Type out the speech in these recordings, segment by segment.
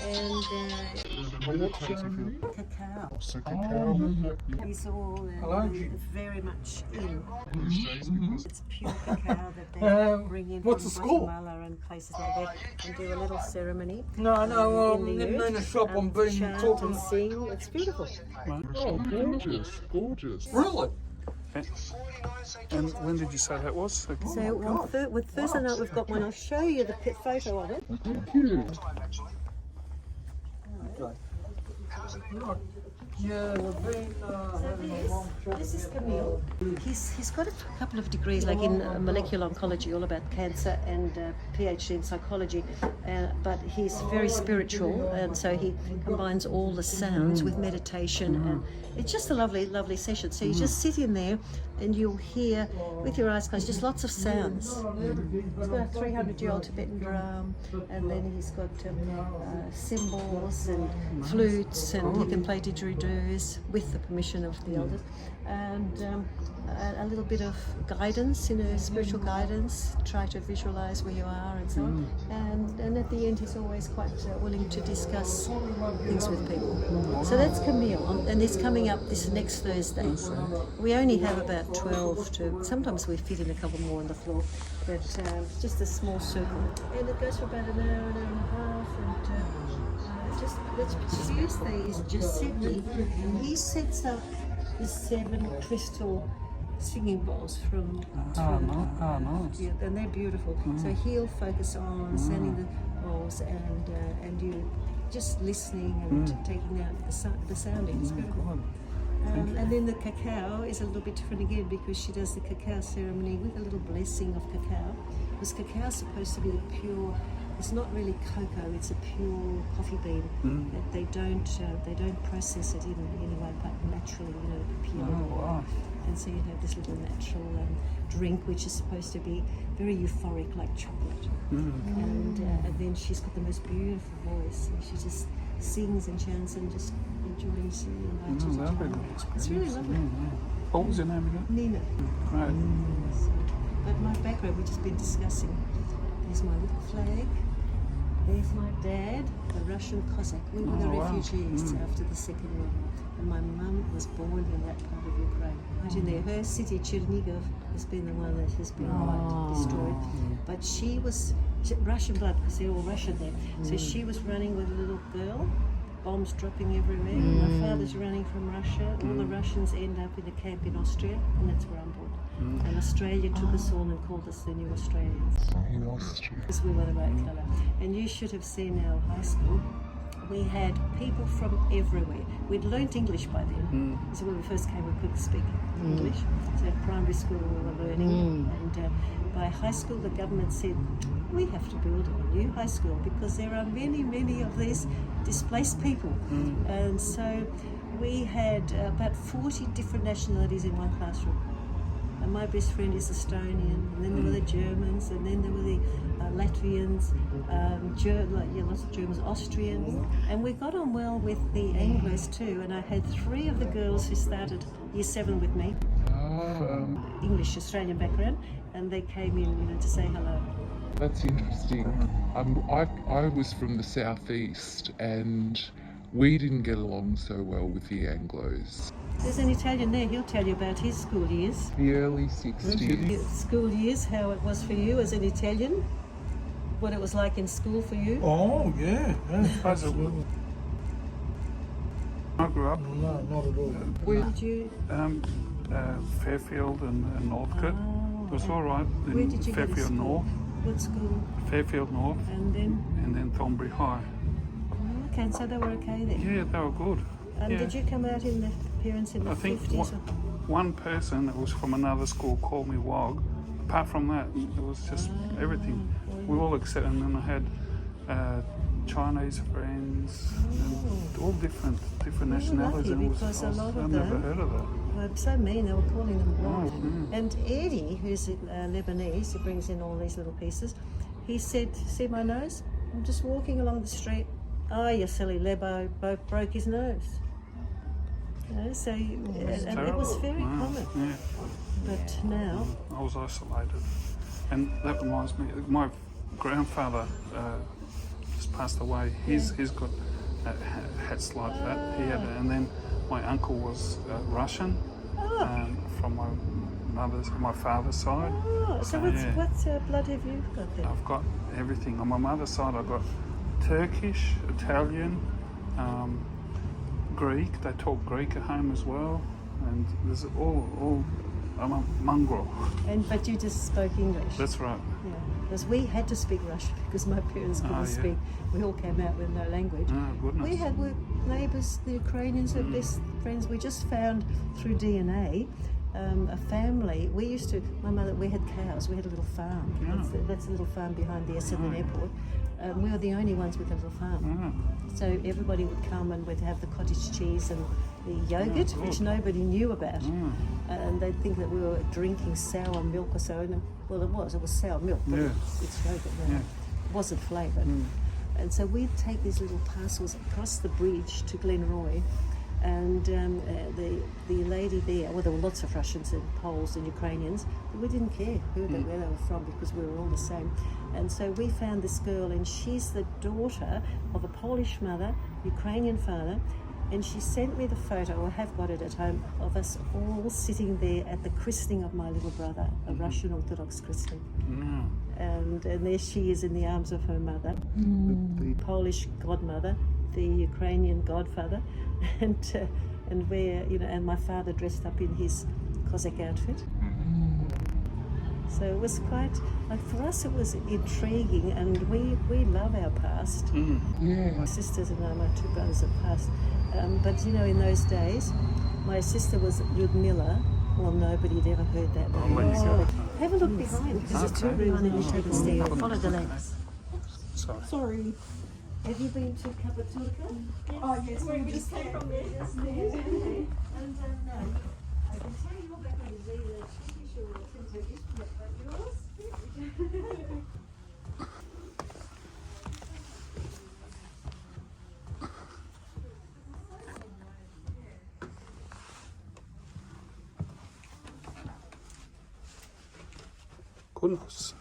and cacao. So cacao. It's all very much in. It's pure cacao that they bring in what's from the school? Guatemala and places like that, and do a little ceremony. No, in the in the shop I'm being chant talking. and sing. It's beautiful. Oh, gorgeous, gorgeous. Really? And when did you say that was? So with Thursday night we've got one. I'll show you the photo of it. Thank you. Yeah, we've been having a long chat. This is Camille. He's got a couple of degrees, like in molecular oncology, all about cancer, and PhD in psychology. But he's very spiritual, and so he combines all the sounds with meditation, and it's just a lovely, lovely session. So you just sit in there, and you'll hear with your eyes closed just lots of sounds. He's got a 300-year-old Tibetan drum, and then he's got cymbals and flutes, and he can play didgeridoos with the permission of the elders, and a little bit of guidance, spiritual guidance. Try to visualize where you are and so on. And at the end, he's always quite willing to discuss things with people. So that's Camille, and it's coming up this next Thursday. We only have about 12 to, sometimes we fit in a couple more on the floor, but just a small circle. And it goes for about an hour and a half, and let's use these Giuseppe. He sets up the 7 crystal singing bowls from nice. yeah, and they're beautiful. So he'll focus on sending the bowls, and you just listening and taking out the sounding. It's beautiful. And then the cacao is a little bit different again, because she does the cacao ceremony with a little blessing of cacao. Because cacao is supposed to be the pure. It's not really cocoa; it's a pure coffee bean. That they don't process it in any way, but naturally, pure. Oh, wow. And so you have this little natural drink, which is supposed to be very euphoric, like chocolate. And then she's got the most beautiful voice. And she just sings and chants and just enjoys Lovely. It's really lovely. What was your name again? Nina. Right. But my background, we've just been discussing. There's my little flag. There's my dad, the Russian Cossack. We were the refugees after the Second World War. And my mum was born in that part of Ukraine. Right in there. Her city, Chernigov, has been the one that has been quite destroyed. But she was Russian blood, because they're all Russian there. So she was running with a little girl, bombs dropping everywhere. My father's running from Russia. All the Russians end up in a camp in Austria, and that's where I'm born. And Australia took us all and called us the New Australians. Because we were the right colour. And you should have seen our high school. We had people from everywhere. We'd learnt English by then. So when we first came, we couldn't speak English. So at primary school we were learning. And by high school the government said, we have to build a new high school because there are many, many of these displaced people. And so we had about 40 different nationalities in one classroom. And my best friend is Estonian, and then there were the Germans, and then there were the Latvians, lots of Germans, Austrians, and we got on well with the Anglos too. And I had 3 of the girls who started Year 7 with me, English Australian background, and they came in, to say hello. That's interesting. I was from the southeast, and we didn't get along so well with the Anglos. There's an Italian there, he'll tell you about his school years. The early 60s. School years, how it was for you as an Italian, what it was like in school for you. Oh, yeah, absolutely. I grew up No, not at all. Where did you? Fairfield and Northcote. It was all right. Where did you go to Fairfield school? North, What school? Fairfield North, And then? Thornbury High. Okay, and so they were okay then. Yeah, they were good. And yeah. did you come out in the parents in the I think 50s? one person that was from another school called me Wog. Apart from that, it was just everything. We all accepted, and then I had Chinese friends, and all different nationalities. Lucky, and because a lot of I've never them heard of that. were so mean, they were calling them Wog. And Eddie, who's Lebanese, who brings in all these little pieces, he said, see my nose? I'm just walking along the street. Oh, you silly Lebo, broke his nose. So and it was very common. Yeah. But now, I was isolated. And that reminds me, my grandfather passed away. He's got hats like that. He had, and then my uncle was Russian from my father's side. Oh, so yeah. what blood have you got then? I've got everything. On my mother's side, I've got Turkish, Italian, Greek. They talk Greek at home as well, and there's all. I'm a mongrel. But you just spoke English. That's right. Yeah, because we had to speak Russian because my parents couldn't speak. We all came out with no language. Oh, goodness. We had neighbours, the Ukrainians were best friends. We just found through DNA a family. We used to, we had cows. We had a little farm. Yeah. That's a little farm behind the Essendon Airport. We were the only ones with a little farm. So everybody would come and we'd have the cottage cheese and the yogurt, which nobody knew about. And they'd think that we were drinking sour milk or so. And, well, it was sour milk, but it's yogurt now. It wasn't flavoured. And so we'd take these little parcels across the bridge to Glenroy. And the lady there, well, there were lots of Russians and Poles and Ukrainians, but we didn't care where they were from because we were all the same. And so we found this girl, and she's the daughter of a Polish mother, Ukrainian father, and she sent me the photo, I have got it at home, of us all sitting there at the christening of my little brother, a Russian Orthodox christening. And there she is in the arms of her mother, the Polish godmother, the Ukrainian godfather, and where, and my father dressed up in his Cossack outfit. So it was quite, for us it was intriguing, and we love our past. My sisters and I, my two brothers have passed. But in those days, my sister was Ludmilla. Well, nobody had ever heard that name. Have a look behind, because there's two rooms and you can stay. Follow the lamps. Sorry. Have you been to Kapaturka? Oh, yes, we just came from there. Yes, yes. And I can tell you all back on New Zealand, pretty sure it's into instrument, but yours? Goodness.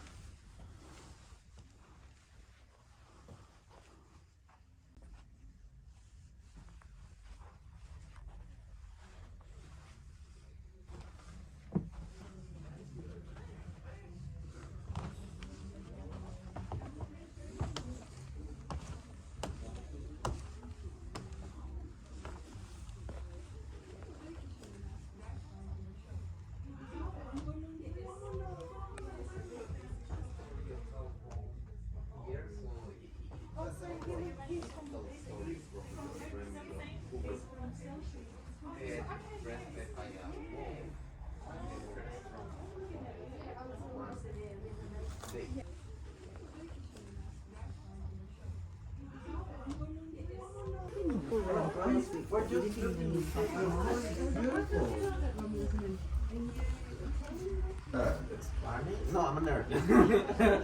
No, I'm a nerd.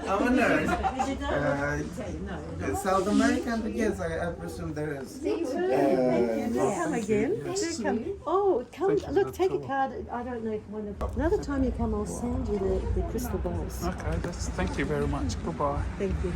I'm a nerd. South American, yes, I presume there is. Come again. Do come. Oh, come. Look, take a card. I don't know if another time you come, I'll send you the crystal balls. Okay, thank you very much. Goodbye. Thank you.